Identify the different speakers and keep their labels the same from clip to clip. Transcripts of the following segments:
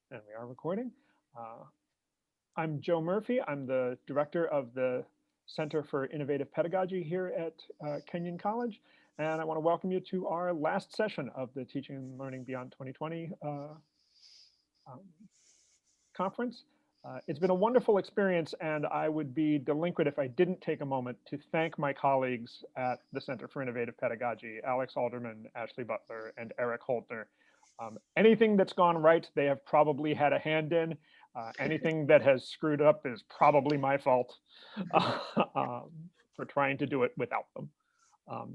Speaker 1: And we are recording. Uh, I'm Joe Murphy. I'm the director of the Center for Innovative Pedagogy here at Kenyon College. And I want to welcome you to our last session of the Teaching and Learning Beyond 2020 um, conference. It's been a wonderful experience, and I would be delinquent if I didn't take a moment to thank my colleagues at the Center for Innovative Pedagogy, Alex Alderman, Ashley Butler, and Eric Holtner. Anything that's gone right, they have probably had a hand in. Anything that has screwed up is probably my fault um, for trying to do it without them.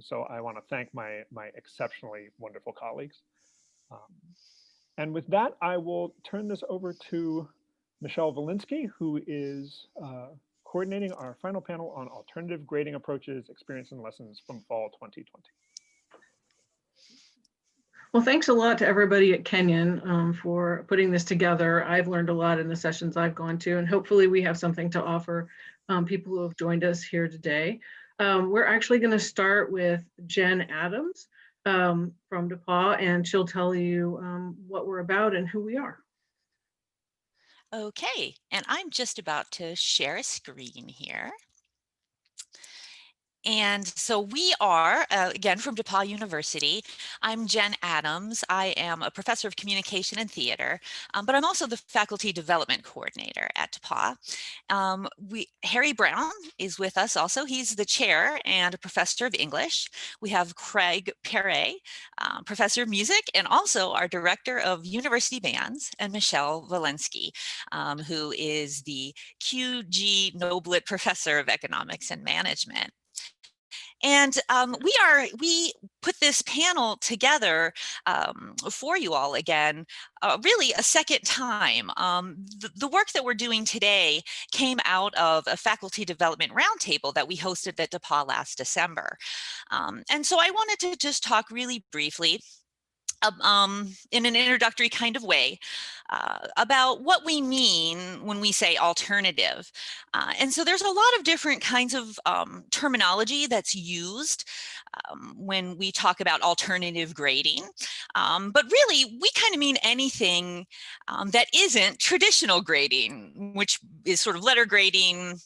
Speaker 1: So I want to thank my exceptionally wonderful colleagues. Um, and with that, I will turn this over to Michele Villinski, who is coordinating our final panel on alternative grading approaches, experience and lessons from fall 2020.
Speaker 2: Well, thanks a lot to everybody at Kenyon for putting this together. I've learned a lot in the sessions I've gone to, and hopefully we have something to offer people who have joined us here today. We're actually going to start with Jen Adams from DePauw, and she'll tell you what we're about and who we are.
Speaker 3: Okay, and I'm just about to share a screen here. And so we are, again, from DePauw University. I'm Jen Adams. I am a professor of communication and theater, but I'm also the faculty development coordinator at DePauw. Harry Brown is with us also. He's the chair and a professor of English. We have Craig Pare, professor of music, and also our director of university bands, and Michele Villinski, who is the QG Nobiltt professor of economics and management. And we put this panel together for you all again, really a second time. The work that we're doing today came out of a faculty development roundtable that we hosted at DePauw last December. And so I wanted to just talk really briefly in an introductory kind of way about what we mean when we say alternative. And so there's a lot of different kinds of terminology that's used when we talk about alternative grading. But really, we kind of mean anything that isn't traditional grading, which is sort of letter grading,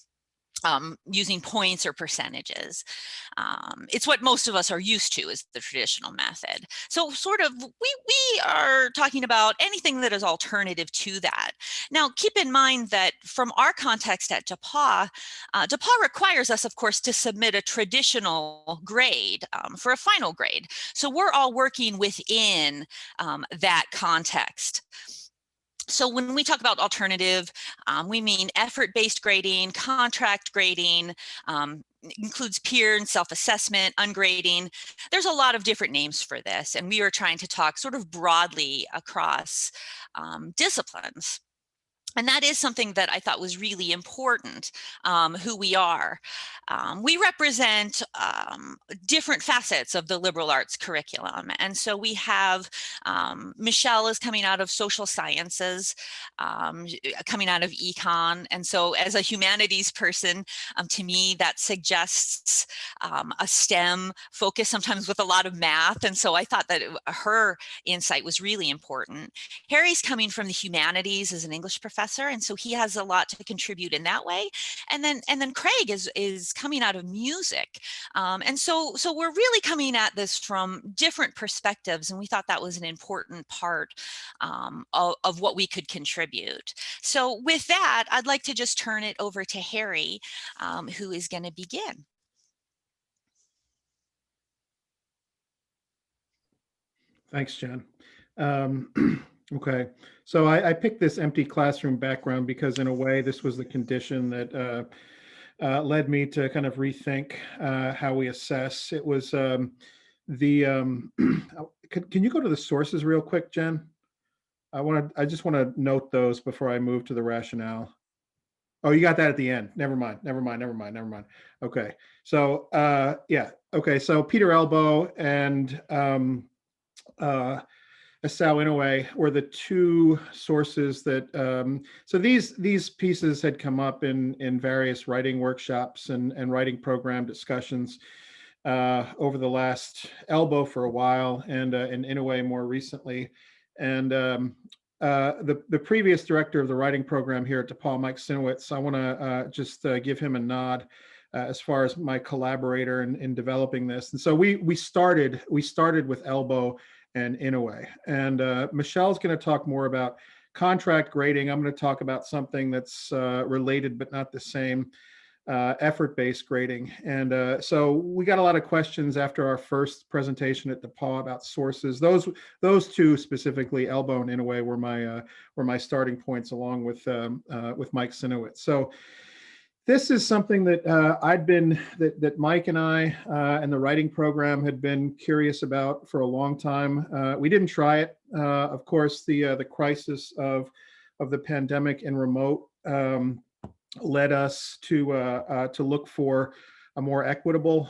Speaker 3: using points or percentages. It's what most of us are used to is the traditional method. So sort of we are talking about anything that is alternative to that. Now, keep in mind that from our context at DePauw, DePauw requires us, of course, to submit a traditional grade for a final grade. So we're all working within that context. So when we talk about alternative, we mean effort-based grading, contract grading, includes peer and self-assessment, ungrading. There's a lot of different names for this, and we are trying to talk sort of broadly across disciplines. And that is something that I thought was really important, who we are. We represent different facets of the liberal arts curriculum. And so we have, Michele is coming out of social sciences, coming out of econ. And so as a humanities person, to me, that suggests a STEM focus, sometimes with a lot of math. And so I thought that her insight was really important. Harry's coming from the humanities as an English professor, and so he has a lot to contribute in that way. And then Craig is coming out of music, and so we're really coming at this from different perspectives, and we thought that was an important part of what we could contribute. So with that, I'd like to just turn it over to Harry, who is going to begin.
Speaker 4: Thanks, Jen. Okay, so I picked this empty classroom background because in a way this was the condition that led me to kind of rethink how we assess. It was can you go to the sources real quick, Jen? I just want to note those before I move to the rationale. Oh, you got that at the end. Never mind. Okay, so yeah, okay, so Peter Elbow and Asao Inoue were the two sources that, so these pieces had come up in various writing workshops and writing program discussions over the last Elbow for a while and Inoue more recently. And the previous director of the writing program here at DePauw, Mike Sinowitz, I want to just give him a nod as far as my collaborator in developing this. And so we started with Elbow and Inouye. And Michelle's going to talk more about contract grading. I'm going to talk about something that's related but not the same, effort-based grading. And so we got a lot of questions after our first presentation at DePauw about sources. Those two specifically, Elbow and Inouye, were my starting points, along with Mike Sinowitz. So this is something that that Mike and I and the writing program had been curious about for a long time. We didn't try it. Of course, the crisis of the pandemic and remote led us to look for a more equitable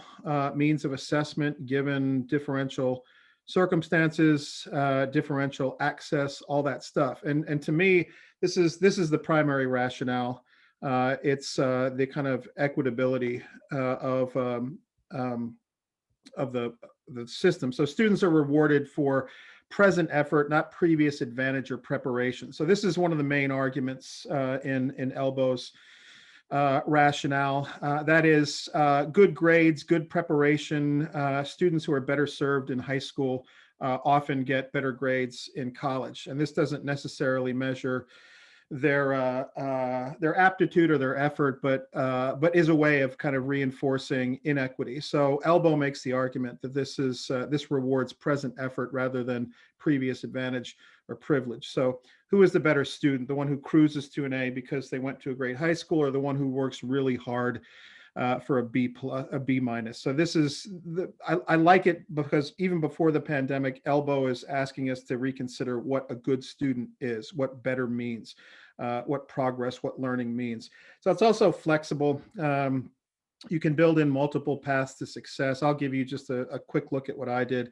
Speaker 4: means of assessment, given differential circumstances, differential access, all that stuff. And to me, this is the primary rationale. It's the kind of equitability of the system. So students are rewarded for present effort, not previous advantage or preparation. So this is one of the main arguments in Elbow's rationale. That is good grades, good preparation. Students who are better served in high school often get better grades in college. And this doesn't necessarily measure their aptitude or their effort, but is a way of kind of reinforcing inequity. So Elbow makes the argument that this rewards present effort rather than previous advantage or privilege. So who is the better student? The one who cruises to an A because they went to a great high school, or the one who works really hard for a B minus? So this is I like it because even before the pandemic, Elbow is asking us to reconsider what a good student is, what better means, what progress, what learning means. So it's also flexible. You can build in multiple paths to success. I'll give you just a quick look at what I did.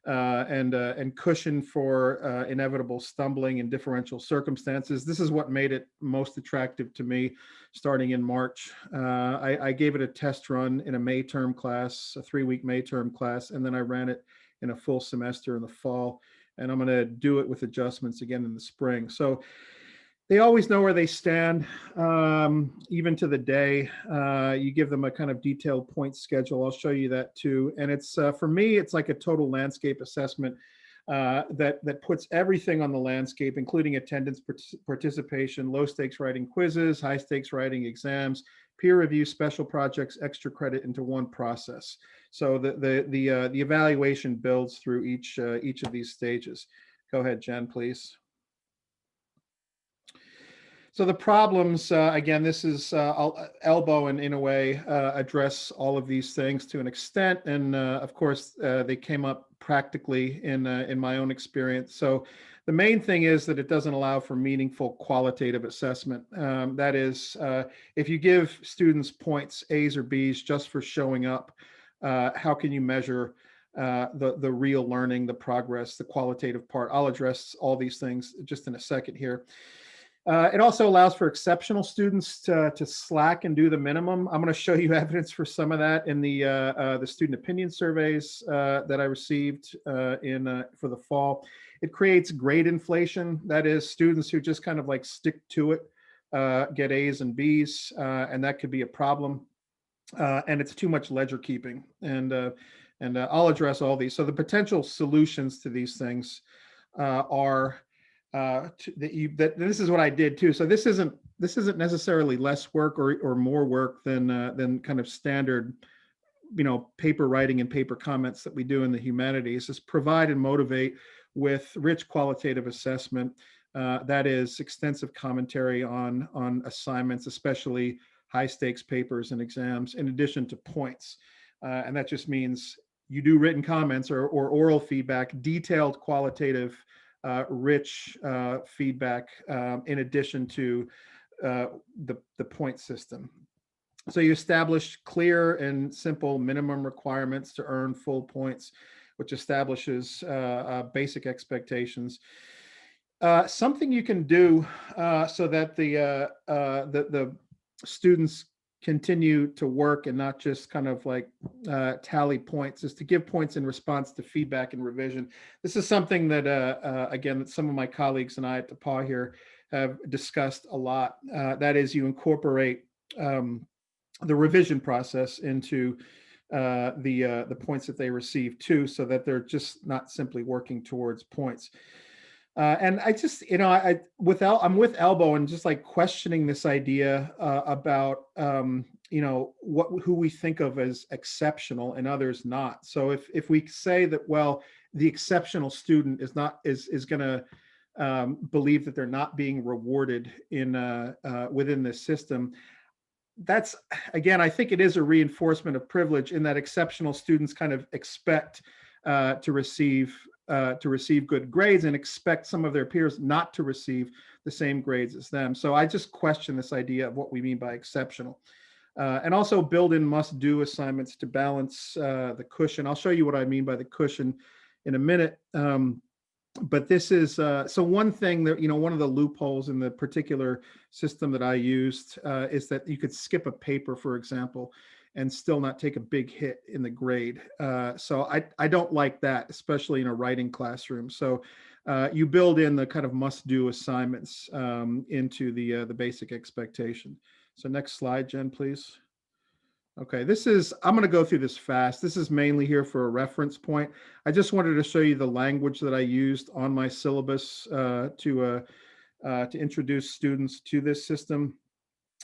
Speaker 4: And cushion for inevitable stumbling in differential circumstances. This is what made it most attractive to me starting in March. I gave it a test run in a May term class, a 3-week May term class, and then I ran it in a full semester in the fall. And I'm going to do it with adjustments again in the spring. So they always know where they stand, even to the day. You give them a kind of detailed point schedule. I'll show you that too. And it's for me, it's like a total landscape assessment that puts everything on the landscape, including attendance, participation, low stakes writing quizzes, high stakes writing exams, peer review, special projects, extra credit into one process. So the evaluation builds through each of these stages. Go ahead, Jen, please. So the problems, again, this is Elbow and Inouye address all of these things to an extent. And of course, they came up practically in my own experience. So the main thing is that it doesn't allow for meaningful qualitative assessment. That is, if you give students points, A's or B's, just for showing up, how can you measure the real learning, the progress, the qualitative part? I'll address all these things just in a second here. It also allows for exceptional students to slack and do the minimum. I'm going to show you evidence for some of that in the student opinion surveys that I received for the fall. It creates grade inflation. That is, students who just kind of like stick to it get A's and B's, and that could be a problem. And it's too much ledger keeping. And I'll address all these. So the potential solutions to these things are this is what I did too. So this isn't necessarily less work or more work than kind of standard, paper writing and paper comments that we do in the humanities. Is provide and motivate with rich qualitative assessment. That is extensive commentary on assignments, especially high stakes papers and exams, in addition to points. And that just means you do written comments or oral feedback, detailed qualitative rich feedback in addition to the point system. So you establish clear and simple minimum requirements to earn full points, which establishes basic expectations. Something you can do so that the students continue to work and not just kind of like tally points, is to give points in response to feedback and revision. This is something that, again, that some of my colleagues and I at DePauw here have discussed a lot. That is, you incorporate the revision process into the points that they receive too, so that they're just not simply working towards points. And I just, I'm with Elbow and just like questioning this idea about, who we think of as exceptional and others not. So if we say that, well, the exceptional student is going to believe that they're not being rewarded within this system, that's, again, I think it is a reinforcement of privilege in that exceptional students kind of expect to receive good grades and expect some of their peers not to receive the same grades as them. So I just question this idea of what we mean by exceptional. And also build in must-do assignments to balance the cushion. I'll show you what I mean by the cushion in a minute. But this is, so one thing that, one of the loopholes in the particular system that I used is that you could skip a paper, for example, and still not take a big hit in the grade. So I don't like that, especially in a writing classroom. So you build in the kind of must-do assignments into the basic expectation. So next slide, Jen, please. Okay, I'm going to go through this fast. This is mainly here for a reference point. I just wanted to show you the language that I used on my syllabus to introduce students to this system.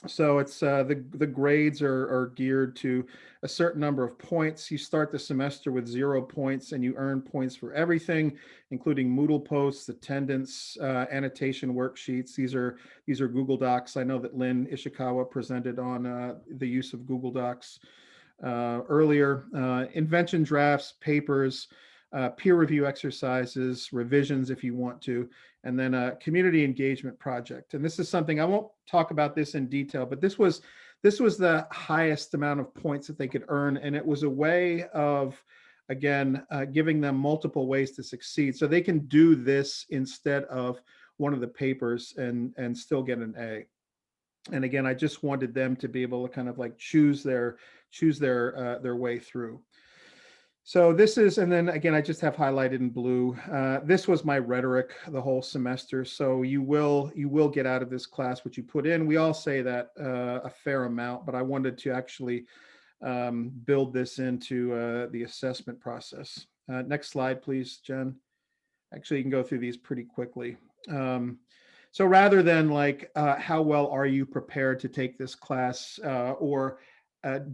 Speaker 4: So it's the grades are geared to a certain number of points. You start the semester with 0 points and you earn points for everything, including Moodle posts, attendance, annotation worksheets. These are Google Docs. I know that Lynn Ishikawa presented on the use of Google Docs earlier. Invention drafts, papers, peer review exercises, revisions if you want to, and then a community engagement project. And this is something, I won't talk about this in detail, but this was the highest amount of points that they could earn. And it was a way of, again, giving them multiple ways to succeed. So they can do this instead of one of the papers and still get an A. And again, I just wanted them to be able to kind of like choose their way through. So this is, and then again, I just have highlighted in blue. This was my rhetoric the whole semester. So you will get out of this class what you put in. We all say that a fair amount, but I wanted to actually build this into the assessment process. Next slide, please, Jen. Actually, you can go through these pretty quickly. So rather than like, how well are you prepared to take this class, or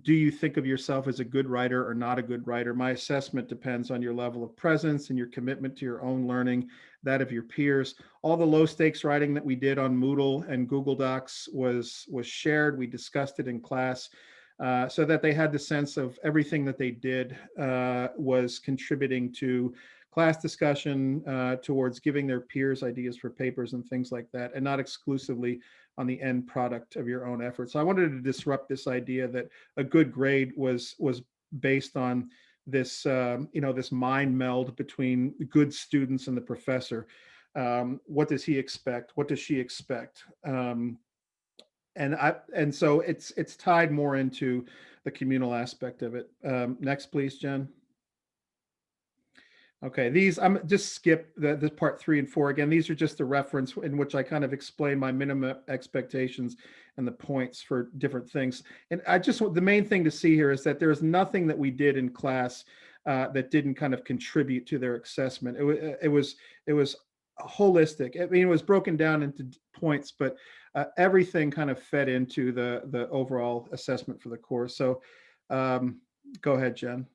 Speaker 4: do you think of yourself as a good writer or not a good writer? My assessment depends on your level of presence and your commitment to your own learning, that of your peers. All the low stakes writing that we did on Moodle and Google Docs was shared. We discussed it in class so that they had the sense of everything that they did was contributing to class discussion, towards giving their peers ideas for papers and things like that, and not exclusively on the end product of your own effort. So I wanted to disrupt this idea that a good grade was based on this, this mind meld between good students and the professor. What does he expect? What does she expect? And so it's tied more into the communal aspect of it. Next, please, Jen. Okay, these, I'm just skip the part 3 and 4 again. These are just a reference in which I kind of explain my minimum expectations and the points for different things. And I just want, the main thing to see here is that there's nothing that we did in class that didn't kind of contribute to their assessment. It was holistic. I mean, it was broken down into points, but everything kind of fed into the overall assessment for the course. So go ahead, Jen.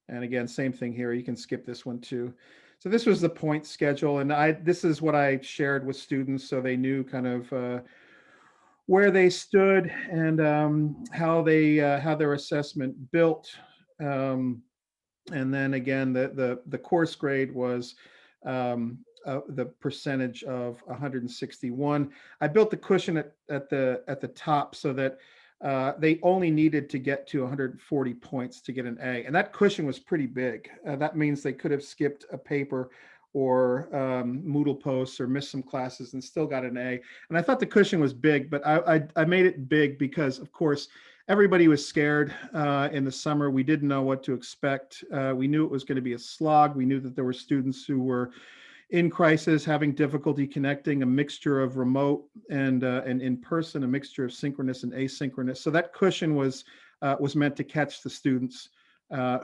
Speaker 4: And again, same thing here. You can skip this one too. So this was the point schedule, and this is what I shared with students so they knew kind of where they stood and how their assessment built. And then again, the course grade was the percentage of 161. I built the cushion at the top so that they only needed to get to 140 points to get an A. And that cushion was pretty big. That means they could have skipped a paper or Moodle posts or missed some classes and still got an A. And I thought the cushion was big, but I made it big because, of course, everybody was scared in the summer. We didn't know what to expect. We knew it was going to be a slog. We knew that there were students who were in crisis, having difficulty connecting, a mixture of remote and in person, a mixture of synchronous and asynchronous. So that cushion was meant to catch the students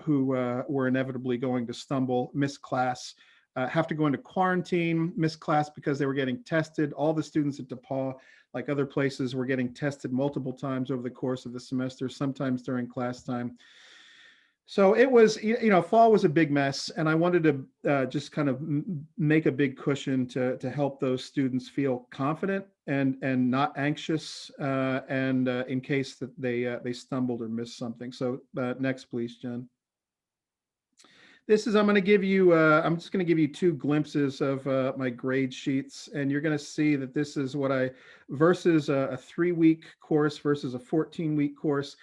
Speaker 4: who were inevitably going to stumble, miss class, have to go into quarantine, miss class because they were getting tested. All the students at DePauw, like other places, were getting tested multiple times over the course of the semester, sometimes during class time. So it was, fall was a big mess, and I wanted to just kind of make a big cushion to help those students feel confident and not anxious, and in case that they stumbled or missed something. So next, please, Jen. This is, I'm just going to give you two glimpses of my grade sheets, and you're going to see that this is what versus a 3-week course versus a 14-week course.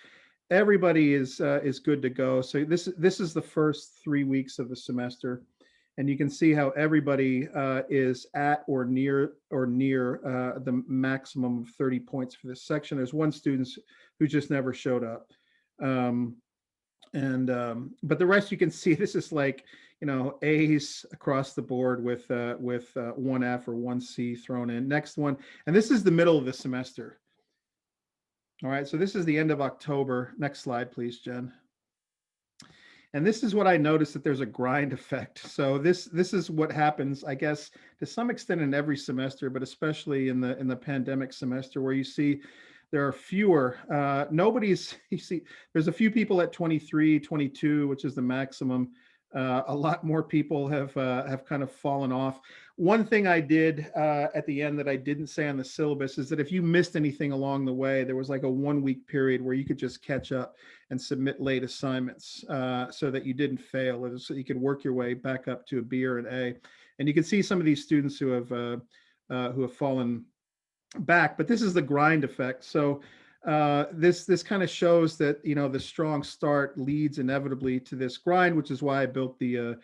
Speaker 4: Everybody is good to go. So this is the first 3 weeks of the semester, and you can see how everybody is at or near the maximum of 30 points for this section. There's one student who just never showed up. But the rest, you can see this is like, A's across the board with 1 F or 1 C thrown in. Next one, and this is the middle of the semester. All right, so this is the end of October. Next slide, please, Jen. And this is what I noticed, that there's a grind effect. So this is what happens, I guess, to some extent in every semester, but especially in the pandemic semester, where you see there are fewer, you see, there's a few people at 23, 22, which is the maximum. A lot more people have kind of fallen off. One thing I did at the end that I didn't say on the syllabus is that if you missed anything along the way, there was like a 1-week period where you could just catch up and submit late assignments so that you didn't fail, so you could work your way back up to a B or an A. And you can see some of these students who have fallen back, but this is the grind effect. So this kind of shows that the strong start leads inevitably to this grind, which is why I built the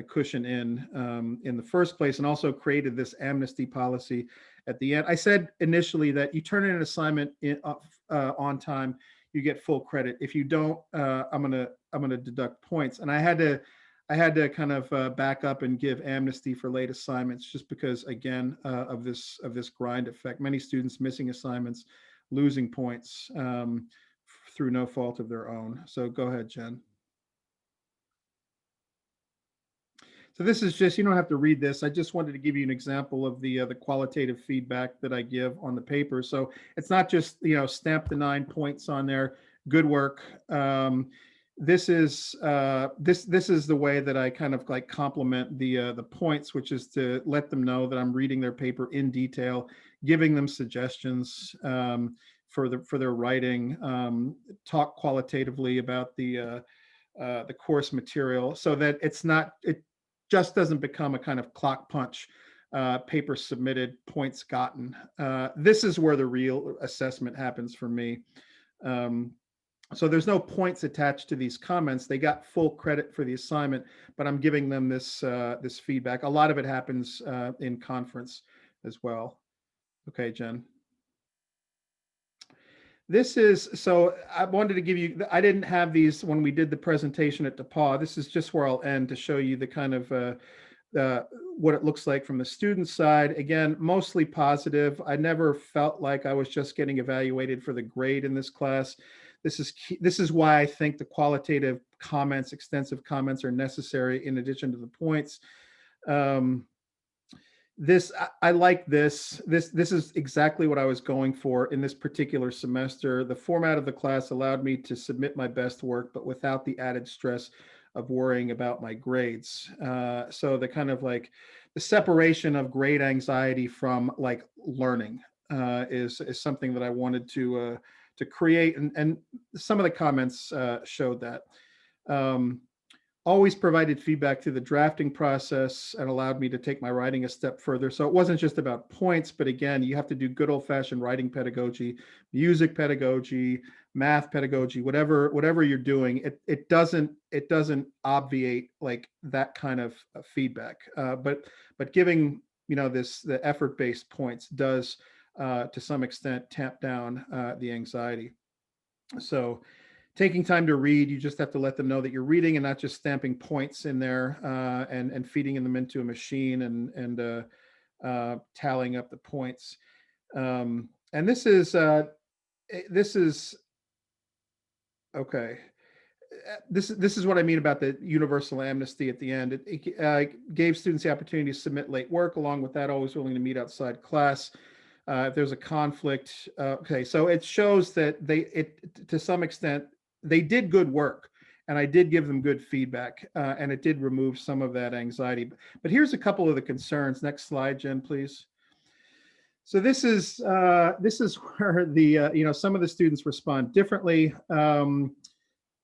Speaker 4: cushion in the first place, and also created this amnesty policy at the end. I said initially that you turn in an assignment on time, you get full credit. If you don't, I'm gonna deduct points. And I had to kind of back up and give amnesty for late assignments, just because, again, of this grind effect. Many students missing assignments, losing points through no fault of their own. So go ahead, Jen. So this is just, you don't have to read this. I just wanted to give you an example of the qualitative feedback that I give on the paper. So it's not just, stamp the 9 points on there, good work. This is the way that I kind of like compliment the points, which is to let them know that I'm reading their paper in detail, giving them suggestions for their writing, talk qualitatively about the course material, so that it just doesn't become a kind of clock punch, paper submitted, points gotten. This is where the real assessment happens for me. So there's no points attached to these comments. They got full credit for the assignment, but I'm giving them this feedback. A lot of it happens in conference as well. Okay, Jen. So I wanted to give you, I didn't have these when we did the presentation at DePauw. This is just where I'll end to show you the kind of what it looks like from the student side. Again, mostly positive. I never felt like I was just getting evaluated for the grade in this class. This is why I think the qualitative comments, extensive comments, are necessary in addition to the points. I like this. This is exactly what I was going for in this particular semester. The format of the class allowed me to submit my best work, but without the added stress of worrying about my grades. So the kind of like the separation of grade anxiety from like learning is something that I wanted to create, and some of the comments showed that. always provided feedback through the drafting process and allowed me to take my writing a step further. So it wasn't just about points, but again, you have to do good old-fashioned writing pedagogy, music pedagogy, math pedagogy, whatever you're doing. It doesn't obviate like that kind of feedback. But giving the effort-based points does to some extent tamp down the anxiety. So taking time to read, you just have to let them know that you're reading and not just stamping points in there and feeding them into a machine and tallying up the points. And this is okay. This is what I mean about the universal amnesty at the end. It gave students the opportunity to submit late work. Along with that, always willing to meet outside class. If there's a conflict, okay, so it shows that to some extent, they did good work, and I did give them good feedback, and it did remove some of that anxiety. But here's a couple of the concerns. Next slide, Jen, please. So this is where the some of the students respond differently.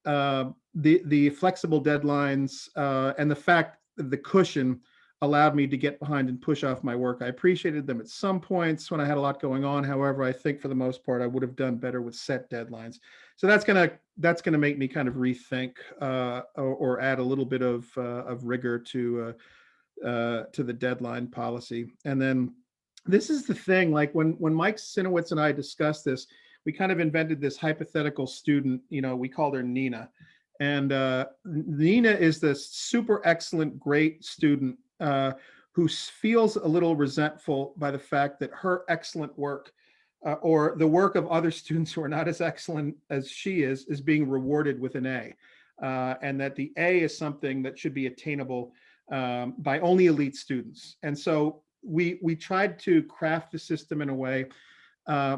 Speaker 4: The flexible deadlines and the fact that the cushion allowed me to get behind and push off my work. I appreciated them at some points when I had a lot going on. However, I think for the most part, I would have done better with set deadlines. So that's gonna make me kind of rethink or add a little bit of rigor to the deadline policy. And then this is the thing, like when Mike Sinowitz and I discussed this, we kind of invented this hypothetical student, we called her Nina. And Nina is this super excellent, great student who feels a little resentful by the fact that her excellent work or the work of other students who are not as excellent as she is being rewarded with an A. And that the A is something that should be attainable by only elite students. And so we tried to craft the system in a way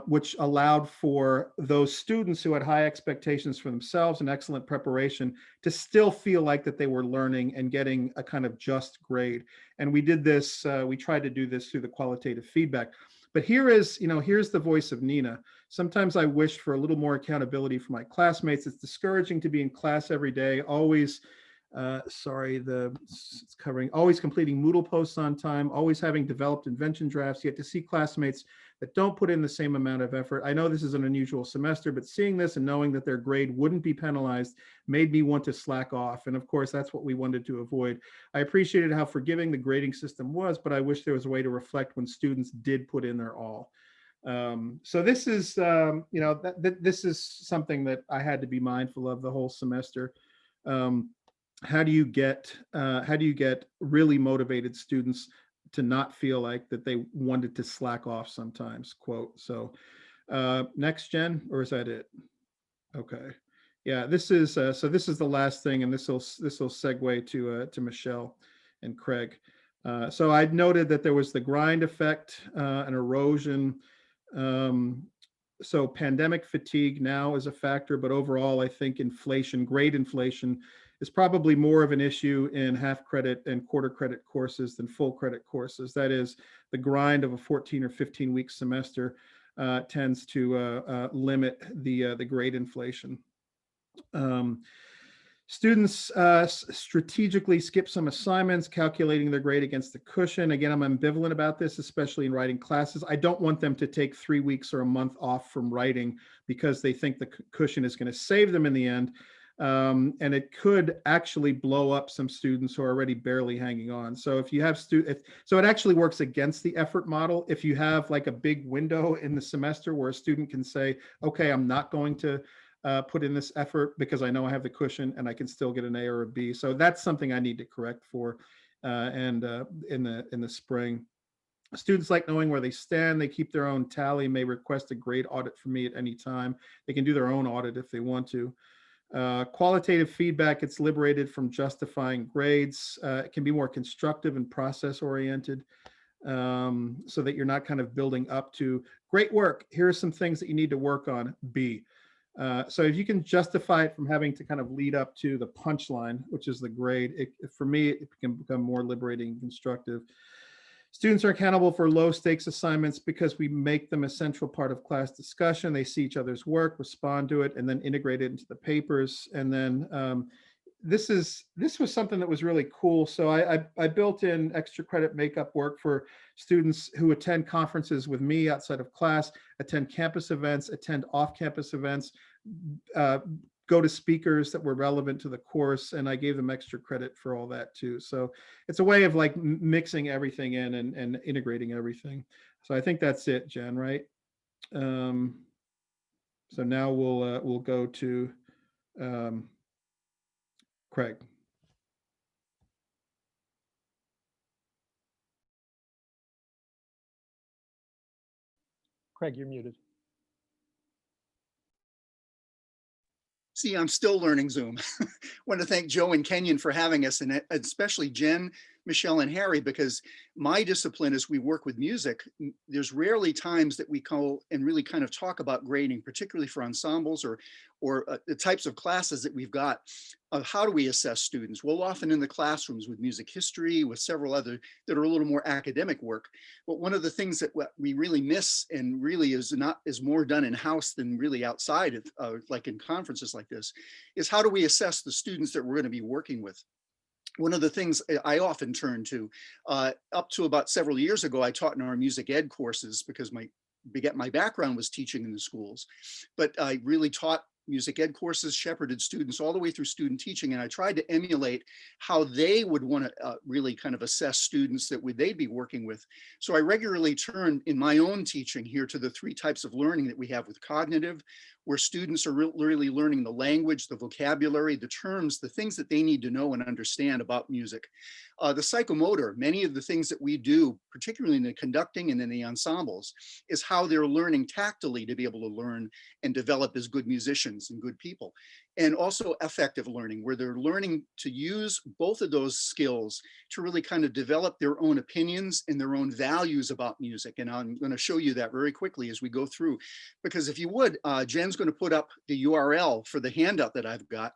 Speaker 4: which allowed for those students who had high expectations for themselves and excellent preparation to still feel like that they were learning and getting a kind of just grade. And we did this, we tried to do this through the qualitative feedback. But here's the voice of Nina. Sometimes I wish for a little more accountability for my classmates. It's discouraging to be in class every day, always always completing Moodle posts on time, always having developed invention drafts, yet to see classmates that don't put in the same amount of effort. I know this is an unusual semester, but seeing this and knowing that their grade wouldn't be penalized made me want to slack off. And of course, that's what we wanted to avoid. I appreciated how forgiving the grading system was, but I wish there was a way to reflect when students did put in their all. So this is, this is something that I had to be mindful of the whole semester. How do you get really motivated students to not feel like that they wanted to slack off sometimes, quote. So next, Jen, or is that it? Okay. Yeah, this is so this is the last thing, and this will segue to Michele and Craig. So I'd noted that there was the grind effect, and erosion. So pandemic fatigue now is a factor, but overall, I think inflation, grade inflation, is probably more of an issue in half credit and quarter credit courses than full credit courses. That is, the grind of a 14 or 15 week semester tends to limit the grade inflation. Students strategically skip some assignments, calculating their grade against the cushion. Again, I'm ambivalent about this, especially in writing classes. I don't want them to take 3 weeks or a month off from writing because they think the cushion is going to save them in the end. And it could actually blow up some students who are already barely hanging on. So if you have so it actually works against the effort model. If you have like a big window in the semester where a student can say, okay, I'm not going to put in this effort because I know I have the cushion and I can still get an A or a B. So that's something I need to correct for in the spring. Students like knowing where they stand. They keep their own tally, may request a grade audit from me at any time. They can do their own audit if they want to. Qualitative feedback, it's liberated from justifying grades. It can be more constructive and process oriented, so that you're not kind of building up to great work. Here are some things that you need to work on, B. So if you can justify it from having to kind of lead up to the punchline, which is the grade, for me, it can become more liberating and constructive. Students are accountable for low stakes assignments because we make them a central part of class discussion. They see each other's work, respond to it, and then integrate it into the papers. And then this was something that was really cool. So I built in extra credit makeup work for students who attend conferences with me outside of class, attend campus events, attend off-campus events, go to speakers that were relevant to the course, and I gave them extra credit for all that too. So it's a way of like mixing everything in and integrating everything. So I think that's it, Jen, right? So now we'll go to Craig.
Speaker 1: Craig, you're muted.
Speaker 5: See, I'm still learning Zoom. Want to thank Joe and Kenyon for having us, and especially Jen, Michelle, and Harry, because my discipline as we work with music, there's rarely times that we go and really kind of talk about grading, particularly for ensembles or the types of classes that we've got. How do we assess students? Well, often in the classrooms with music history, with several other that are a little more academic work. But one of the things that we really miss and really is more done in-house than really outside of like in conferences like this, is how do we assess the students that we're going to be working with? One of the things I often turn to, up to about several years ago, I taught in our music ed courses because my background was teaching in the schools, but I really taught music ed courses, shepherded students all the way through student teaching, and I tried to emulate how they would want to really kind of assess students that they'd be working with. So I regularly turn in my own teaching here to the three types of learning that we have with cognitive, where students are really learning the language, the vocabulary, the terms, the things that they need to know and understand about music. The psychomotor, many of the things that we do, particularly in the conducting and in the ensembles, is how they're learning tactily to be able to learn and develop as good musicians and good people. And also affective learning, where they're learning to use both of those skills to really kind of develop their own opinions and their own values about music. And I'm going to show you that very quickly as we go through, because if you would, Jen's going to put up the URL for the handout that I've got.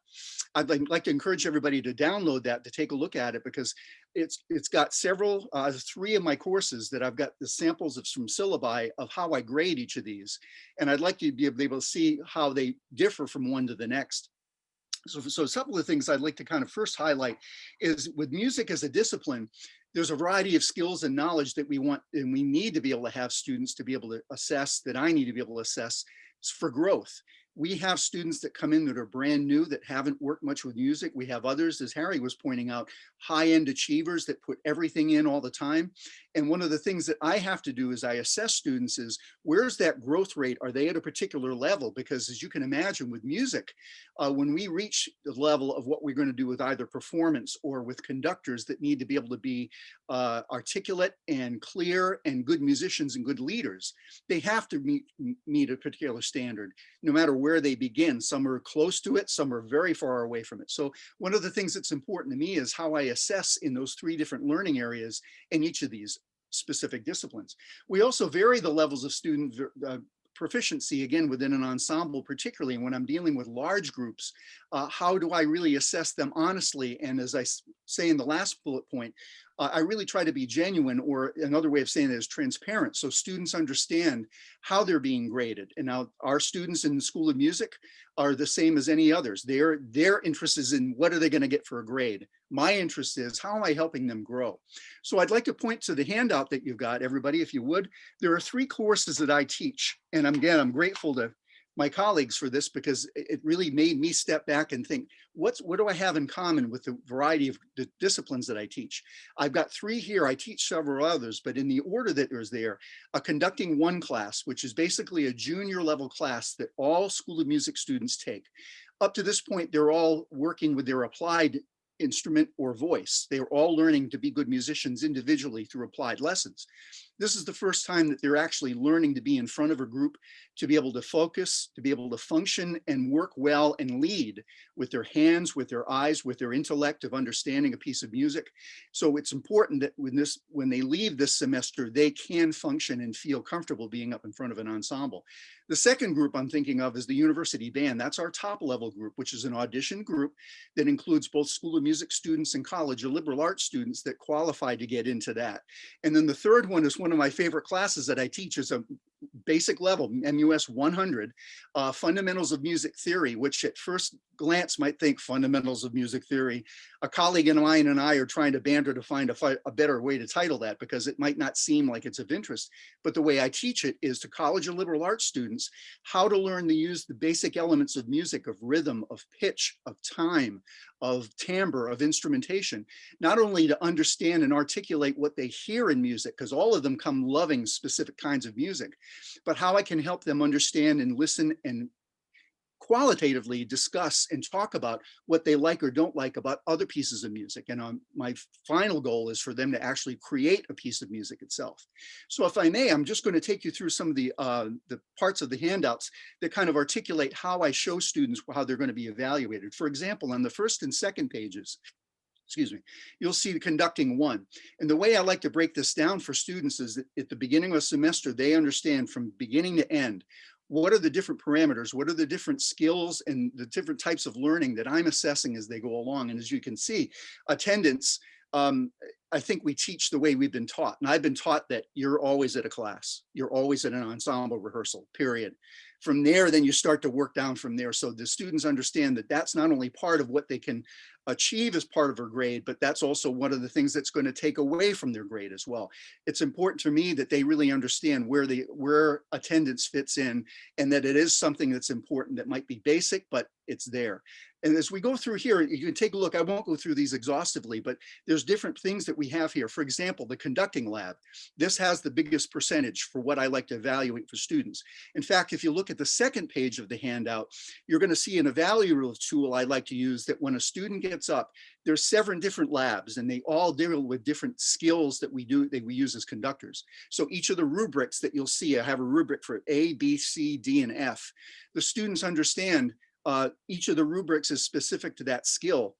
Speaker 5: I'd like to encourage everybody to download that, to take a look at it, because it's got several, 3 of my courses that I've got the samples of some syllabi of how I grade each of these. And I'd like you to be able to see how they differ from one to the next. So a couple of things I'd like to kind of first highlight is with music as a discipline, there's a variety of skills and knowledge that we want and we need to be able to have students to be able to assess, that I need to be able to assess for growth. We have students that come in that are brand new, that haven't worked much with music. We have others, as Harry was pointing out, high-end achievers that put everything in all the time. And one of the things that I have to do as I assess students is, where's that growth rate? Are they at a particular level? Because as you can imagine with music, when we reach the level of what we're going to do with either performance or with conductors that need to be able to be articulate and clear and good musicians and good leaders, they have to meet a particular standard, no matter where they begin. Some are close to it, some are very far away from it. So one of the things that's important to me is how I assess in those 3 different learning areas in each of these specific disciplines. We also vary the levels of student proficiency, again, within an ensemble, particularly when I'm dealing with large groups. How do I really assess them honestly? And as I say in the last bullet point, I really try to be genuine, or another way of saying it is transparent, so students understand how they're being graded. And now our students in the School of Music are the same as any others. Their interest is in what are they going to get for a grade. My interest is how am I helping them grow? So I'd like to point to the handout that you've got, everybody, if you would. There are 3 courses that I teach, and again, I'm grateful to my colleagues for this, because it really made me step back and think, what do I have in common with the variety of the disciplines that I teach? I've got 3 here. I teach several others, but in the order that there's there, a conducting 1 class, which is basically a junior level class that all School of Music students take. Up to this point, they're all working with their applied instrument or voice. They are all learning to be good musicians individually through applied lessons. This is the first time that they're actually learning to be in front of a group, to be able to focus, to be able to function and work well and lead with their hands, with their eyes, with their intellect of understanding a piece of music. So it's important that when they leave this semester, they can function and feel comfortable being up in front of an ensemble. The second group I'm thinking of is the university band. That's our top level group, which is an audition group that includes both School of Music students and college or liberal arts students that qualify to get into that. And then the third one is one of my favorite classes that I teach, is a basic level, MUS 100, Fundamentals of Music Theory, which at first glance might think fundamentals of music theory. A colleague of mine and I are trying to banter to find a better way to title that, because it might not seem like it's of interest. But the way I teach it is to college and liberal arts students how to learn to use the basic elements of music, of rhythm, of pitch, of time, of timbre, of instrumentation, not only to understand and articulate what they hear in music, because all of them come loving specific kinds of music, but how I can help them understand and listen and qualitatively discuss and talk about what they like or don't like about other pieces of music. And my final goal is for them to actually create a piece of music itself. So if I may, I'm just going to take you through some of the parts of the handouts that kind of articulate how I show students how they're going to be evaluated. For example, on the first and second pages, excuse me, you'll see the conducting one. And the way I like to break this down for students is that at the beginning of a semester, they understand from beginning to end, what are the different parameters? What are the different skills and the different types of learning that I'm assessing as they go along? And as you can see, attendance, I think we teach the way we've been taught. And I've been taught that you're always at a class. You're always at an ensemble rehearsal, period. From there, then you start to work down from there. So the students understand that that's not only part of what they can achieve as part of their grade, but that's also one of the things that's going to take away from their grade as well. It's important to me that they really understand where attendance fits in, and that it is something that's important that might be basic, but it's there. And as we go through here, you can take a look. I won't go through these exhaustively, but there's different things that we have here. For example, the conducting lab. This has the biggest percentage for what I like to evaluate for students. In fact, if you look at the second page of the handout, you're going to see an evaluative tool I like to use that when a student gets up, there's 7 different labs, and they all deal with different skills that we use as conductors. So each of the rubrics that you'll see, I have a rubric for A, B, C, D, and F. The students understand each of the rubrics is specific to that skill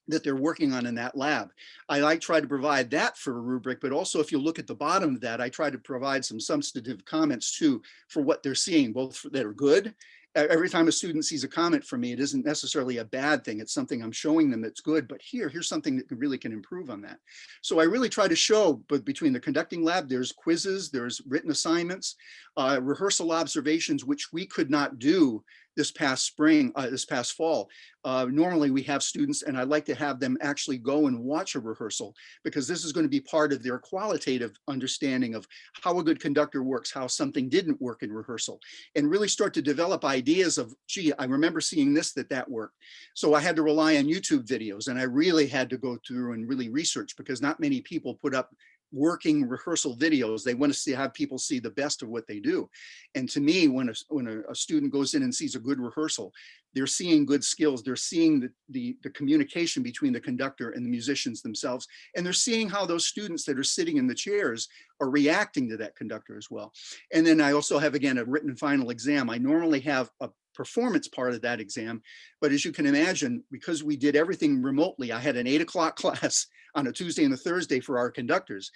Speaker 5: that they're working on in that lab. I try to provide that for a rubric, but also if you look at the bottom of that, I try to provide some substantive comments too for what they're seeing, both that are good. Every time a student sees a comment from me, it isn't necessarily a bad thing. It's something I'm showing them that's good, but here's something that really can improve on that. So I really try to show, but between the conducting lab, there's quizzes, there's written assignments, rehearsal observations, which we could not do this past spring, this past fall. Normally we have students, and I like to have them actually go and watch a rehearsal, because this is going to be part of their qualitative understanding of how a good conductor works, how something didn't work in rehearsal, and really start to develop ideas of, gee, I remember seeing that worked. So I had to rely on YouTube videos, and I really had to go through and really research, because not many people put up working rehearsal videos. They want to have people see the best of what they do. And to me, when a student goes in and sees a good rehearsal, they're seeing good skills. They're seeing the communication between the conductor and the musicians themselves. And they're seeing how those students that are sitting in the chairs are reacting to that conductor as well. And then I also have, again, a written final exam. I normally have a performance part of that exam, but as you can imagine, because we did everything remotely, I had an 8 o'clock class on a Tuesday and a Thursday for our conductors.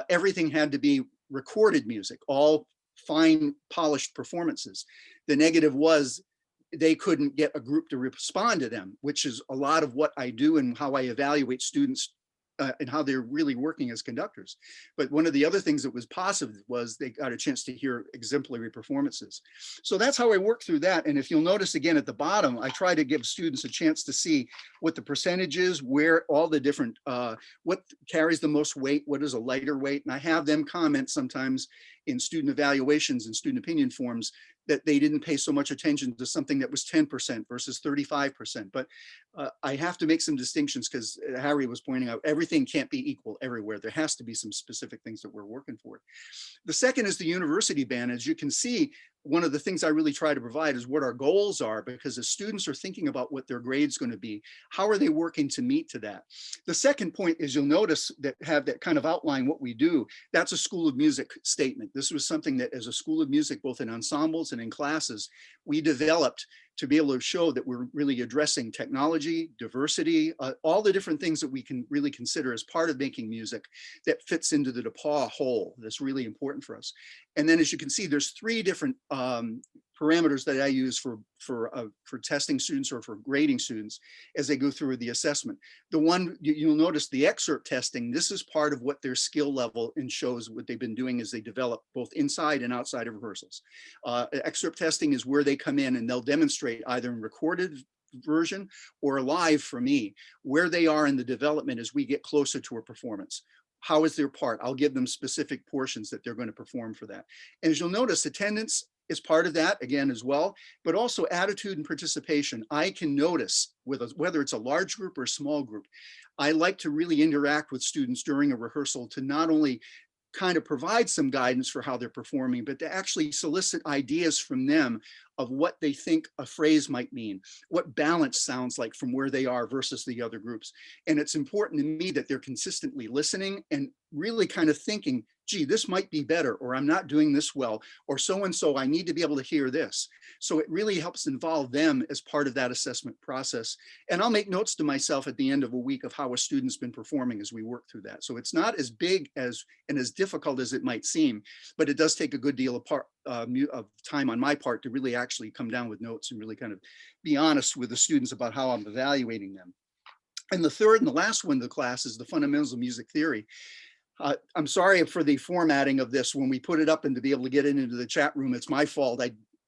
Speaker 5: Everything had to be recorded music, all fine polished performances. The negative was they couldn't get a group to respond to them, which is a lot of what I do and how I evaluate students and how they're really working as conductors. But one of the other things that was positive was they got a chance to hear exemplary performances. So that's how I work through that. And if you'll notice again at the bottom, I try to give students a chance to see what the percentage is, where all the different, what carries the most weight, what is a lighter weight. And I have them comment sometimes in student evaluations and student opinion forms that they didn't pay so much attention to something that was 10% versus 35%. But I have to make some distinctions, because Harry was pointing out everything can't be equal everywhere. There has to be some specific things that we're working for. The second is the university band. As you can see, one of the things I really try to provide is what our goals are, because as students are thinking about what their grade's going to be, how are they working to meet to that? The second point is, you'll notice that have that kind of outline what we do. That's a School of Music statement. This was something that as a School of Music, both in ensembles and in classes, we developed to be able to show that we're really addressing technology, diversity, all the different things that we can really consider as part of making music that fits into the DePauw whole. That's really important for us. And then as you can see, there's 3 different parameters that I use for testing students or for grading students as they go through the assessment. The one you'll notice, the excerpt testing, this is part of what their skill level and shows what they've been doing as they develop both inside and outside of rehearsals. Excerpt testing is where they come in and they'll demonstrate either in recorded version, or live for me, where they are in the development as we get closer to a performance. How is their part? I'll give them specific portions that they're going to perform for that. And as you'll notice, attendance is part of that again as well, but also attitude and participation. I can notice whether it's a large group or a small group, I like to really interact with students during a rehearsal to not only kind of provide some guidance for how they're performing, but to actually solicit ideas from them of what they think a phrase might mean, what balance sounds like from where they are versus the other groups. And it's important to me that they're consistently listening and really kind of thinking, gee, this might be better, or I'm not doing this well, or so-and-so, I need to be able to hear this. So it really helps involve them as part of that assessment process. And I'll make notes to myself at the end of a week of how a student's been performing as we work through that. So it's not as big as and as difficult as it might seem, but it does take a good deal of time on my part to really actually come down with notes and really kind of be honest with the students about how I'm evaluating them. And the third and the last one of the class is the fundamentals of music theory. I'm sorry for the formatting of this. When we put it up and to be able to get it into the chat room, it's my fault.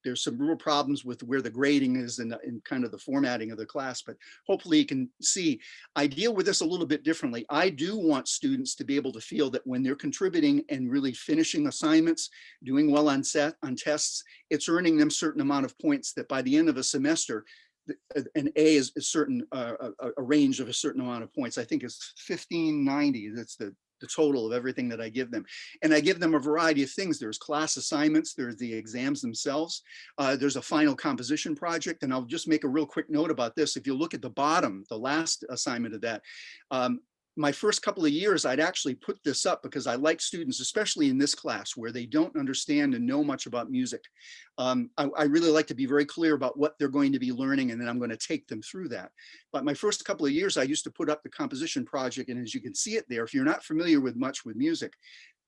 Speaker 5: There's some real problems with where the grading is and kind of the formatting of the class, but hopefully you can see, I deal with this a little bit differently. I do want students to be able to feel that when they're contributing and really finishing assignments, doing well on tests, it's earning them a certain amount of points that by the end of a semester, an A is a certain, a range of a certain amount of points. I think it's 1590, that's the total of everything that I give them. And I give them a variety of things. There's class assignments, there's the exams themselves, there's a final composition project. And I'll just make a real quick note about this. If you look at the bottom, the last assignment of that, my first couple of years, I'd actually put this up because I like students, especially in this class where they don't understand and know much about music. I really like to be very clear about what they're going to be learning, and then I'm going to take them through that. But my first couple of years, I used to put up the composition project, and as you can see it there, if you're not familiar with much with music,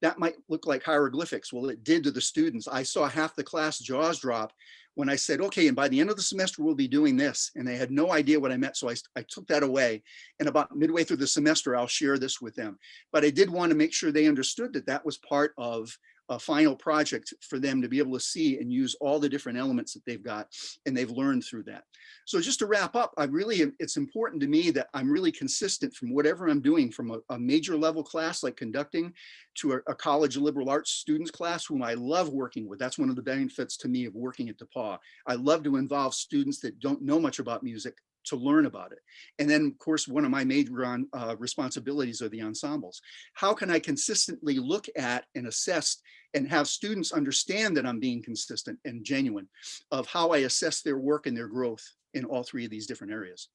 Speaker 5: that might look like hieroglyphics. Well, it did to the students. I saw half the class jaws drop when I said, okay, and by the end of the semester, we'll be doing this. And they had no idea what I meant. So I took that away. And about midway through the semester, I'll share this with them. But I did want to make sure they understood that that was part of a final project for them to be able to see and use all the different elements that they've got and they've learned through that. So just to wrap up, it's important to me that I'm really consistent from whatever I'm doing, from a major level class like conducting to a college of liberal arts students class whom I love working with. That's one of the benefits to me of working at DePauw. I love to involve students that don't know much about music to learn about it. And then of course, one of my major responsibilities are the ensembles. How can I consistently look at and assess and have students understand that I'm being consistent and genuine of how I assess their work and their growth in all three of these different areas?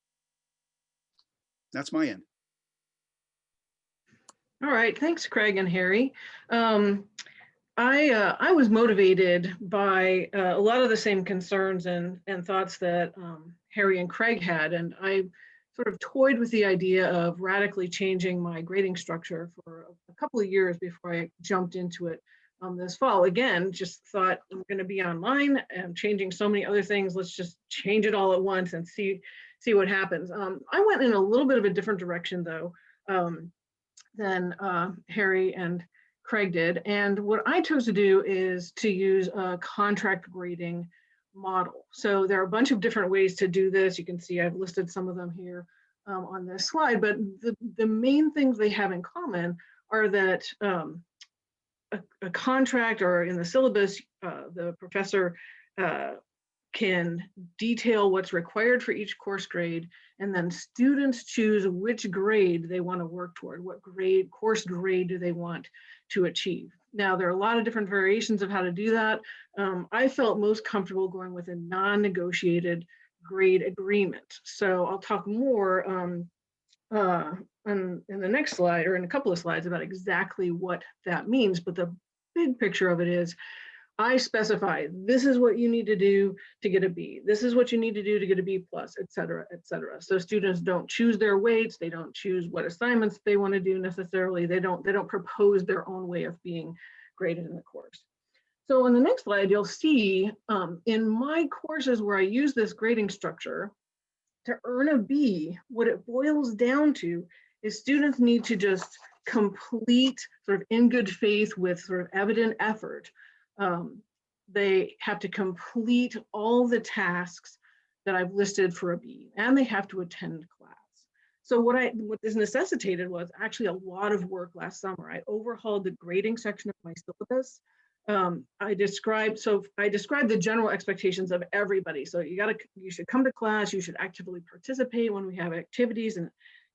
Speaker 5: That's my end.
Speaker 2: All right, thanks, Craig and Harry. I was motivated by a lot of the same concerns and thoughts that Harry and Craig had, and I sort of toyed with the idea of radically changing my grading structure for a couple of years before I jumped into it this fall. Again, just thought I'm going to be online and changing so many other things. Let's just change it all at once and see what happens. I went in a little bit of a different direction though than Harry and Craig did. And what I chose to do is to use a contract grading model. So there are a bunch of different ways to do this. You can see I've listed some of them here on this slide, but the main things they have in common are that a contract, or in the syllabus, the professor can detail what's required for each course grade, and then students choose which grade they want to work toward. What course grade do they want to achieve? Now, there are a lot of different variations of how to do that. I felt most comfortable going with a non-negotiated grade agreement. So I'll talk more in the next slide, or in a couple of slides, about exactly what that means. But the big picture of it is, I specify this is what you need to do to get a B. This is what you need to do to get a B+, et cetera, et cetera. So students don't choose their weights. They don't choose what assignments they want to do necessarily. They don't propose their own way of being graded in the course. So on the next slide, you'll see in my courses where I use this grading structure, to earn a B, what it boils down to is students need to just complete, sort of in good faith with sort of evident effort. They have to complete all the tasks that I've listed for a B, and they have to attend class. So what this necessitated was actually a lot of work last summer. I overhauled the grading section of my syllabus. I described the general expectations of everybody. So you should come to class, you should actively participate when we have activities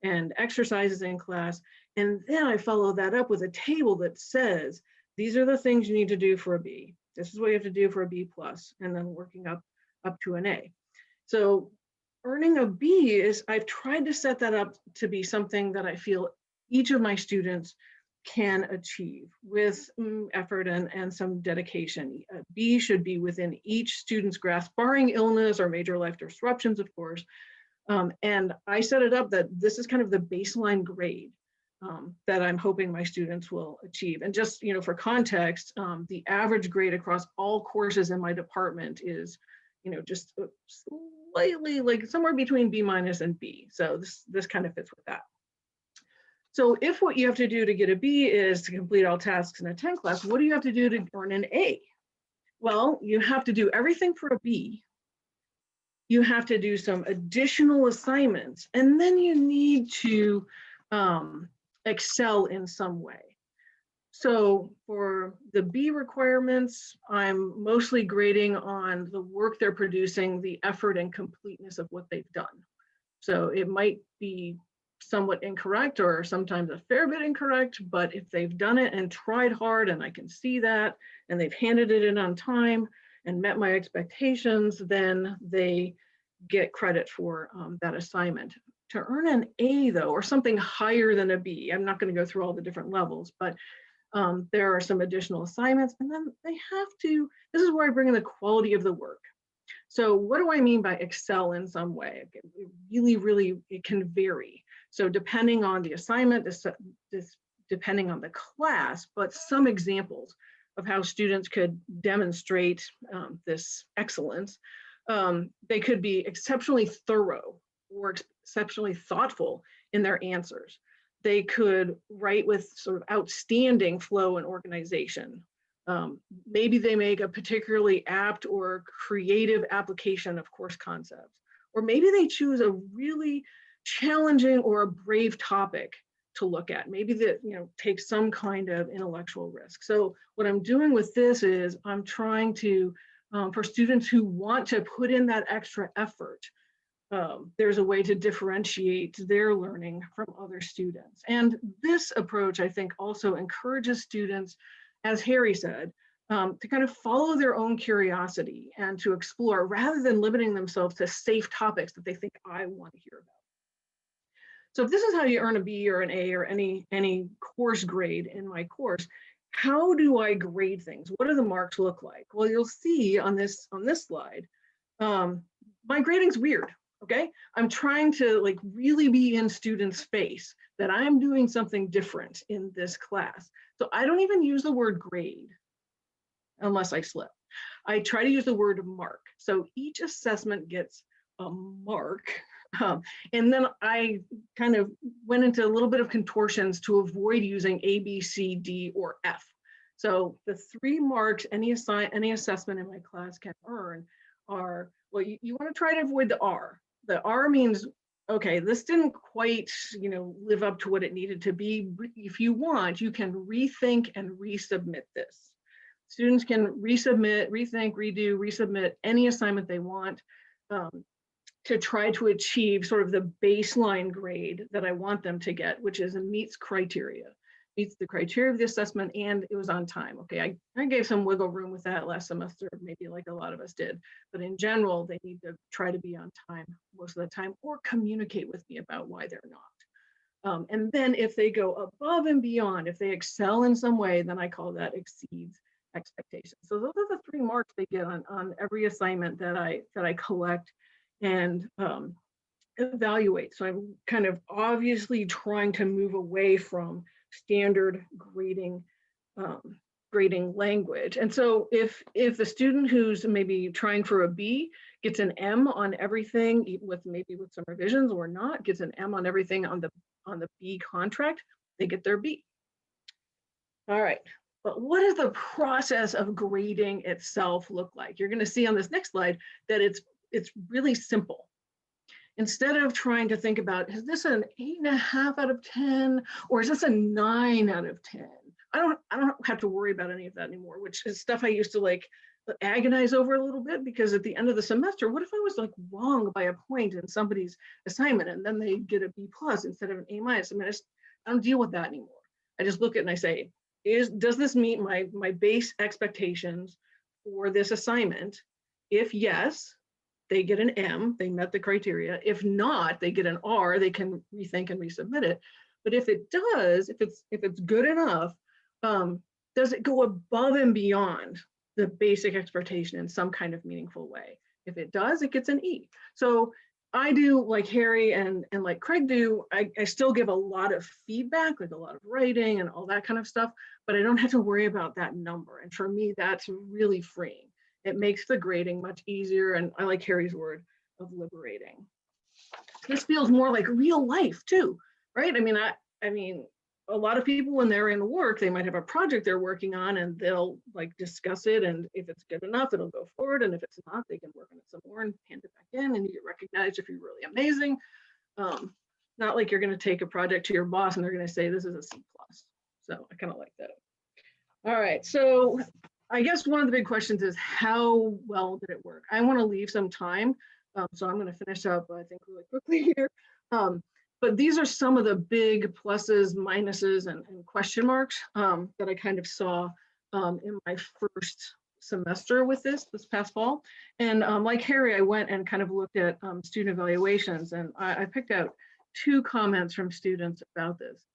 Speaker 2: and exercises in class. And then I follow that up with a table that says, these are the things you need to do for a B. This is what you have to do for a B+, and then working up to an A. So earning a B is, I've tried to set that up to be something that I feel each of my students can achieve with effort and some dedication. A B should be within each student's grasp, barring illness or major life disruptions, of course. And I set it up that this is kind of the baseline grade that I'm hoping my students will achieve. And just, for context, the average grade across all courses in my department is, just slightly, like somewhere between B- and B. So this kind of fits with that. So if what you have to do to get a B is to complete all tasks in a 10 class, what do you have to do to earn an A? Well, you have to do everything for a B. You have to do some additional assignments, and then you need to excel in some way. So for the B requirements, I'm mostly grading on the work they're producing, the effort and completeness of what they've done. So it might be somewhat incorrect or sometimes a fair bit incorrect, but if they've done it and tried hard and I can see that, and they've handed it in on time and met my expectations, then they get credit for that assignment. To earn an A though, or something higher than a B, I'm not going to go through all the different levels, but there are some additional assignments, and then they have to, this is where I bring in the quality of the work. So what do I mean by excel in some way? It really, it can vary. So depending on the assignment, depending on the class, but some examples of how students could demonstrate this excellence. They could be exceptionally thorough or exceptionally thoughtful in their answers. They could write with sort of outstanding flow and organization. Maybe they make a particularly apt or creative application of course concepts. Or maybe they choose a really challenging or a brave topic to look at. Maybe that, take some kind of intellectual risk. So what I'm doing with this is I'm trying to, for students who want to put in that extra effort, there's a way to differentiate their learning from other students. And this approach, I think, also encourages students, as Harry said, to kind of follow their own curiosity and to explore rather than limiting themselves to safe topics that they think I want to hear about. So if this is how you earn a B or an A or any course grade in my course, how do I grade things? What do the marks look like? Well, you'll see on this slide, my grading's weird. Okay, I'm trying to really be in students' face that I'm doing something different in this class. So I don't even use the word grade unless I slip. I try to use the word mark. So each assessment gets a mark. And then I kind of went into a little bit of contortions to avoid using A, B, C, D, or F. So the 3 marks any assessment in my class can earn are, well, you want to try to avoid the R. The R means, okay, this didn't quite, live up to what it needed to be. If you want, you can rethink and resubmit this. Students can resubmit, rethink, redo, resubmit any assignment they want to try to achieve sort of the baseline grade that I want them to get, which is meets the criteria of the assessment, and it was on time. Okay, I gave some wiggle room with that last semester, maybe like a lot of us did, but in general, they need to try to be on time most of the time or communicate with me about why they're not. And then if they go above and beyond, if they excel in some way, then I call that exceeds expectations. So those are the 3 marks they get on every assignment that I collect and evaluate. So I'm kind of obviously trying to move away from standard grading language. And so if the student who's maybe trying for a B gets an M on everything, even with some revisions or not, gets an M on everything on the B contract, they get their B. All right, but what does the process of grading itself look like? You're going to see on this next slide that it's it's really simple. Instead of trying to think about, is this an 8.5 out of 10, or is this a 9 out of 10? I don't have to worry about any of that anymore, which is stuff I used to like agonize over a little bit, because at the end of the semester, what if I was like wrong by a point in somebody's assignment and then they get a B+ instead of an A-? I mean, I don't deal with that anymore. I just look at it and I say, does this meet my base expectations for this assignment? If yes, they get an M, they met the criteria. If not, they get an R, they can rethink and resubmit it. But if it does, if it's good enough, does it go above and beyond the basic expectation in some kind of meaningful way? If it does, it gets an E. So I do, like Harry and like Craig do, I still give a lot of feedback, like a lot of writing and all that kind of stuff, but I don't have to worry about that number. And for me, that's really freeing. It makes the grading much easier. And I like Harry's word of liberating. This feels more like real life too, right? I mean, a lot of people, when they're in work, they might have a project they're working on and they'll like discuss it. And if it's good enough, it'll go forward. And if it's not, they can work on it some more and hand it back in, and you get recognized if you're really amazing. Not like you're going to take a project to your boss and they're going to say, this is a C+. So I kind of like that. All right. So I guess one of the big questions is, how well did it work? I want to leave some time. So I'm going to finish up, I think, really quickly here. But these are some of the big pluses, minuses, and question marks that I kind of saw in my first semester with this past fall. And like Harry, I went and kind of looked at student evaluations, and I picked out 2 comments from students about this.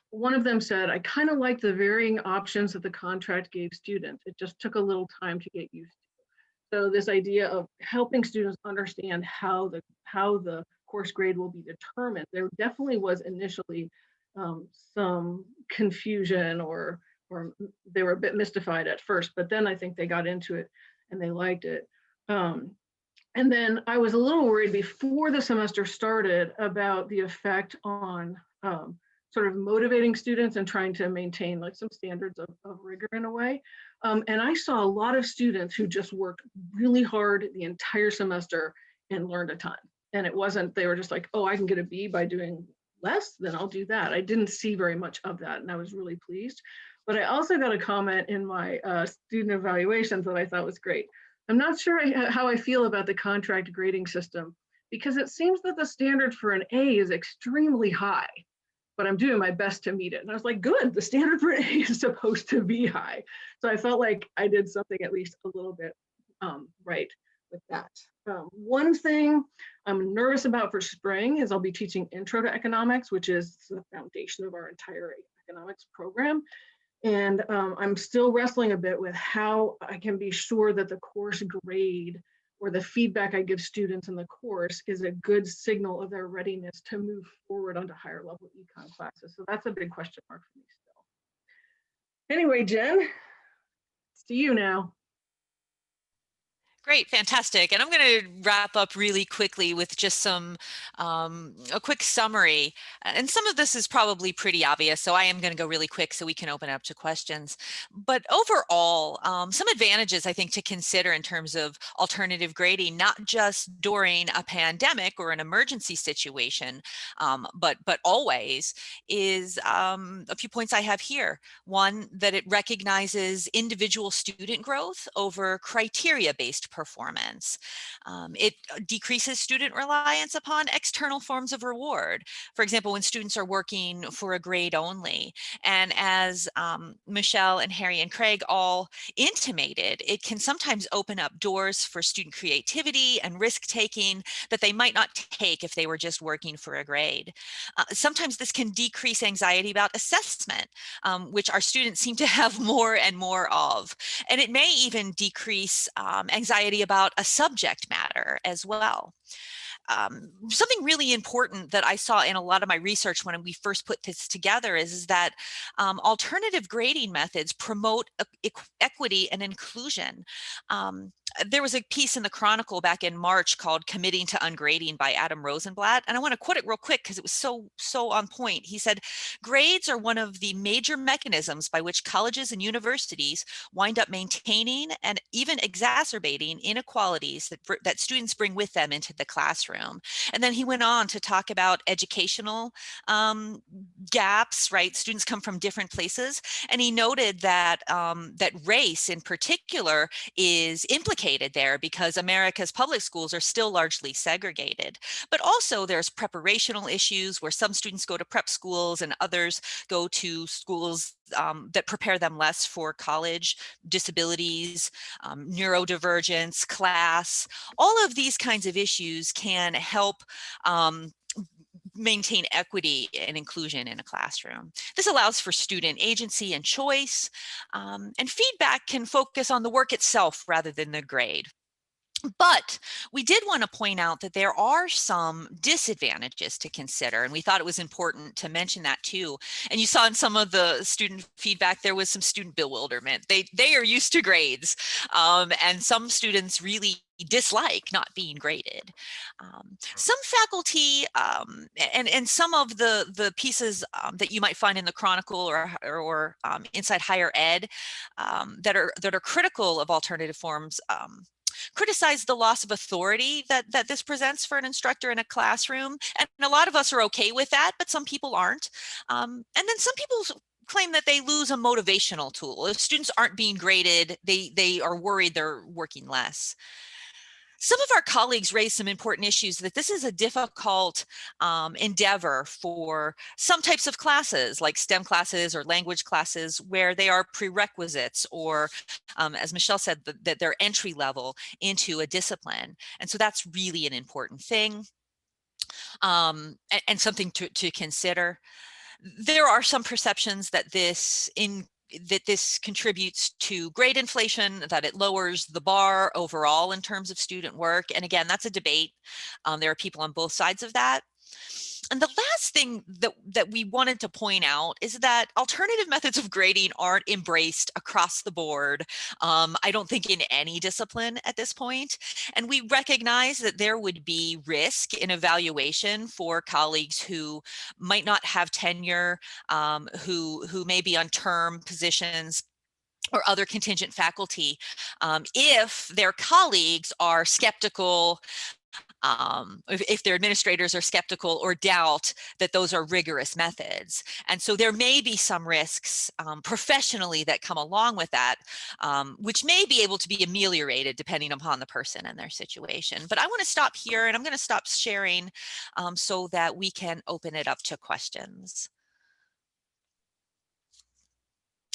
Speaker 2: One of them said, I kind of liked the varying options that the contract gave students. It just took a little time to get used to. So this idea of helping students understand how the course grade will be determined. There definitely was initially some confusion, or they were a bit mystified at first, but then I think they got into it and they liked it. And then I was a little worried before the semester started about the effect on sort of motivating students and trying to maintain like some standards of rigor in a way. And I saw a lot of students who just worked really hard the entire semester and learned a ton. And it wasn't, they were just like, oh, I can get a B by doing less, then I'll do that. I didn't see very much of that, and I was really pleased. But I also got a comment in my student evaluations that I thought was great. I'm not sure how I feel about the contract grading system, because it seems that the standard for an A is extremely high, but I'm doing my best to meet it. And I was like, good, the standard for an A is supposed to be high. So I felt like I did something at least a little bit right with that. One thing I'm nervous about for spring is I'll be teaching Intro to Economics, which is the foundation of our entire economics program. And I'm still wrestling a bit with how I can be sure that the course grade or the feedback I give students in the course is a good signal of their readiness to move forward onto higher level econ classes. So that's a big question mark for me still. Anyway, Jen, it's to you now.
Speaker 3: Great, fantastic. And I'm going to wrap up really quickly with just a quick summary. And some of this is probably pretty obvious, so I am going to go really quick so we can open it up to questions. But overall, some advantages I think to consider in terms of alternative grading, not just during a pandemic or an emergency situation, but always, is a few points I have here. One, that it recognizes individual student growth over criteria-based performance. It decreases student reliance upon external forms of reward. For example, when students are working for a grade only. And as Michele and Harry and Craig all intimated, it can sometimes open up doors for student creativity and risk-taking that they might not take if they were just working for a grade. Sometimes this can decrease anxiety about assessment, which our students seem to have more and more of. And it may even decrease anxiety about a subject matter as well. Something really important that I saw in a lot of my research when we first put this together is that alternative grading methods promote equity and inclusion. there was a piece in the Chronicle back in March called "Committing to Ungrading" by Adam Rosenblatt, and I want to quote it real quick because it was so on point. He said, "Grades are one of the major mechanisms by which colleges and universities wind up maintaining and even exacerbating inequalities that students bring with them into the classroom." And then he went on to talk about educational gaps, right? Students come from different places, and he noted that that race in particular is implicated there because America's public schools are still largely segregated. But also there's preparational issues where some students go to prep schools and others go to schools that prepare them less for college, disabilities, neurodivergence, class. All of these kinds of issues can help maintain equity and inclusion in a classroom. This allows for student agency and choice, and feedback can focus on the work itself rather than the grade. But we did want to point out that there are some disadvantages to consider, and we thought it was important to mention that too. And you saw in some of the student feedback, there was some student bewilderment. They are used to grades, and some students really dislike not being graded. Some faculty and some of the pieces that you might find in the Chronicle or inside higher ed that are critical of alternative forms criticize the loss of authority that this presents for an instructor in a classroom. And a lot of us are okay with that, but some people aren't. And then some people claim that they lose a motivational tool. If students aren't being graded, they are worried they're working less. Some of our colleagues raised some important issues that this is a difficult endeavor for some types of classes like STEM classes or language classes where they are prerequisites or as Michele said, that they're entry level into a discipline. And so that's really an important thing and something to consider. There are some perceptions that this contributes to grade inflation, that it lowers the bar overall in terms of student work. And again, that's a debate. There are people on both sides of that. And the last thing that we wanted to point out is that alternative methods of grading aren't embraced across the board. I don't think in any discipline at this point. And we recognize that there would be risk in evaluation for colleagues who might not have tenure, who may be on term positions or other contingent faculty, if their colleagues are skeptical, if their administrators are skeptical or doubt that those are rigorous methods. And so there may be some risks professionally that come along with that, which may be able to be ameliorated depending upon the person and their situation. But I want to stop here and I'm going to stop sharing so that we can open it up to questions.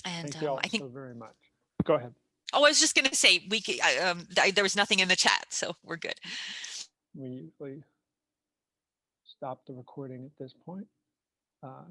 Speaker 3: And
Speaker 1: Thank you all
Speaker 3: I think
Speaker 1: so very much. Go ahead.
Speaker 3: Oh, I was just going to say there was nothing in the chat, so we're good.
Speaker 1: We usually stop the recording at this point.